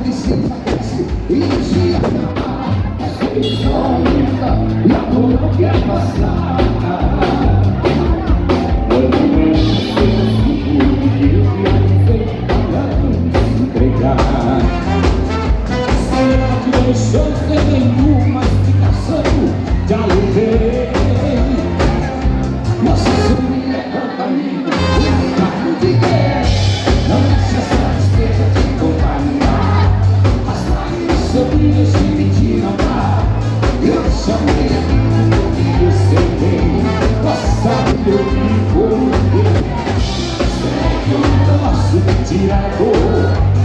desaparece e um dia mas só aumenta e a dor não quer passar. Quando menos penso tudo que eu realizei para não se entregar, você deixou sem nenhuma explicação, já levei. Nossa família é caminho, um carro de guerra. Não deixa essa tristeza te contaminar. As lágrimas sobrias te pediram pra. Eu te chamei porque eu sei bem. Passado eu me coloquei. Sei que eu não posso tirar a dor.